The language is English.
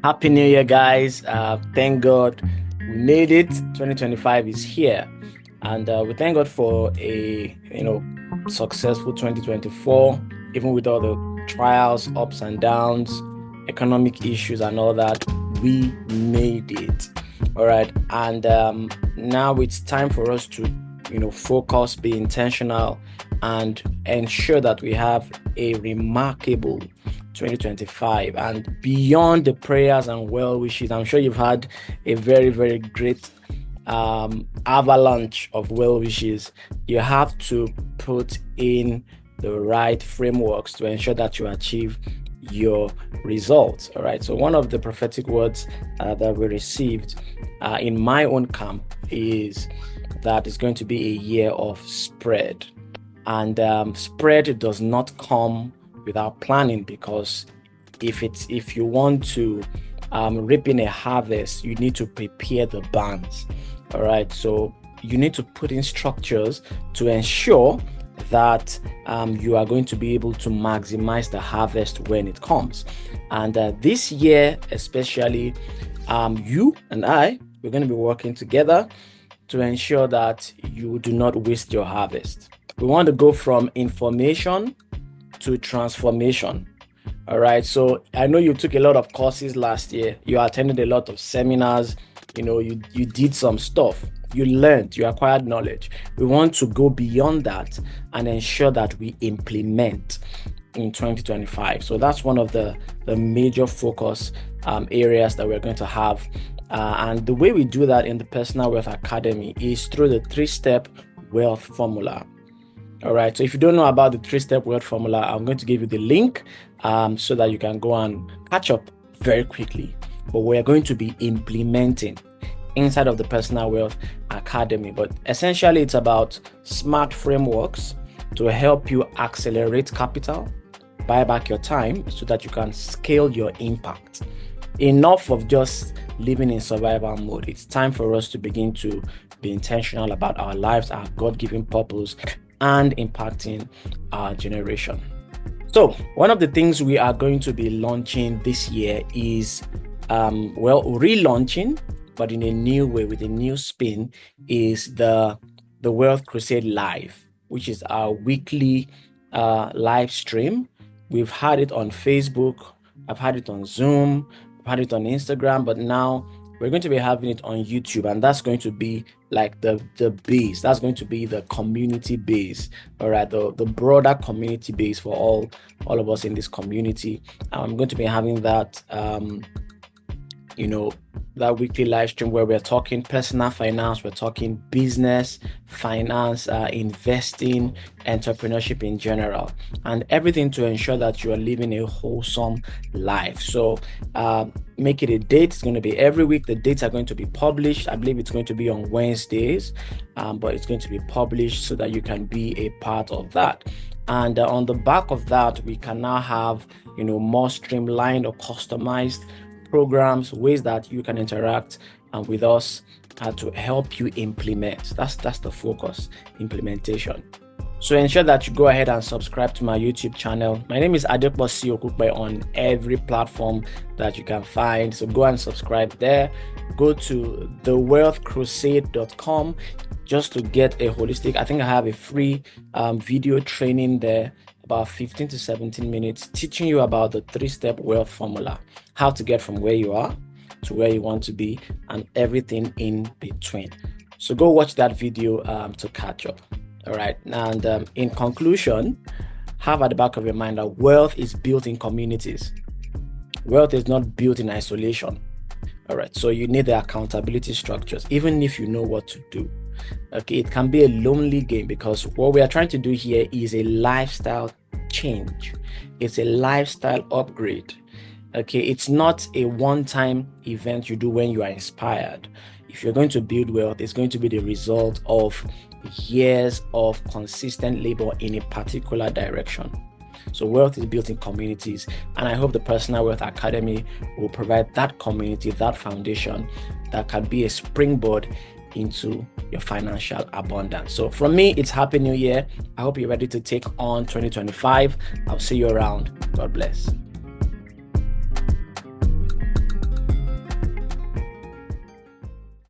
Happy New Year, guys. Thank God we made it. 2025 is here. And we thank God for a successful 2024, even with all the trials, ups and downs, economic issues and all that. We made it. All right. And now it's time for us to focus, be intentional, and ensure that we have a remarkable 2025 and beyond the prayers and well wishes. I'm sure you've had a very, very great avalanche of well wishes. You have to put in the right frameworks to ensure that you achieve your results. All right. So one of the prophetic words that we received in my own camp is that it's going to be a year of spread. And spread does not come without planning, because if you want to reap in a harvest, you need to prepare the barns. All right. So you need to put in structures to ensure that you are going to be able to maximize the harvest when it comes. And this year, especially, you and I, we're going to be working together to ensure that you do not waste your harvest. We want to go from information to transformation. All right. So I know you took a lot of courses last year. You attended a lot of seminars. You did some stuff. You learned, you acquired knowledge. We want to go beyond that and ensure that we implement in 2025. So that's one of the major focus areas that we're going to have. And the way we do that in the Personal Wealth Academy is through the 3-step wealth formula. All right. So if you don't know about the 3-step wealth formula, I'm going to give you the link so that you can go and catch up very quickly. But we're going to be implementing inside of the Personal Wealth Academy. But essentially, it's about smart frameworks to help you accelerate capital, buy back your time so that you can scale your impact. Enough of just living in survival mode. It's time for us to begin to be intentional about our lives, our God-given purpose, and impacting our generation. So one of the things we are going to be launching this year is relaunching, but in a new way, with a new spin, is the Wealth Crusade Live, which is our weekly live stream. We've had it on Facebook, I've had it on Zoom, I've had it on Instagram, but now we're going to be having it on YouTube, and that's going to be like the base. That's going to be the community base, all right, the broader community base for all of us in this community. I'm going to be having that that weekly live stream where we're talking personal finance, we're talking business, finance, investing, entrepreneurship in general, and everything to ensure that you are living a wholesome life. So make it a date. It's going to be every week. The dates are going to be published. I believe it's going to be on Wednesdays, but it's going to be published so that you can be a part of that. And on the back of that, we can now have more streamlined or customized programs, ways that you can interact with us to help you implement. That's the focus, implementation. So ensure that you go ahead and subscribe to my YouTube channel. My name is Adeposi Okupe on every platform that you can find. So go and subscribe there. Go to thewealthcrusade.com just to get a holistic. I think I have a free video training there, about 15 to 17 minutes, teaching you about the 3-step wealth formula, how to get from where you are to where you want to be, and everything in between. So go watch that video to catch up. All right. And in conclusion, have at the back of your mind that wealth is built in communities. Wealth is not built in isolation. All right. So you need the accountability structures, even if you know what to do. Okay, it can be a lonely game, because what we are trying to do here is a lifestyle change. It's a lifestyle upgrade. Okay, it's not a one-time event you do when you are inspired. If you're going to build wealth, it's going to be the result of years of consistent labor in a particular direction. So wealth is built in communities, and I hope the Personal Wealth Academy will provide that community, that foundation that can be a springboard into your financial abundance. So from me, it's Happy New Year. I hope you're ready to take on 2025. I'll see you around. God bless.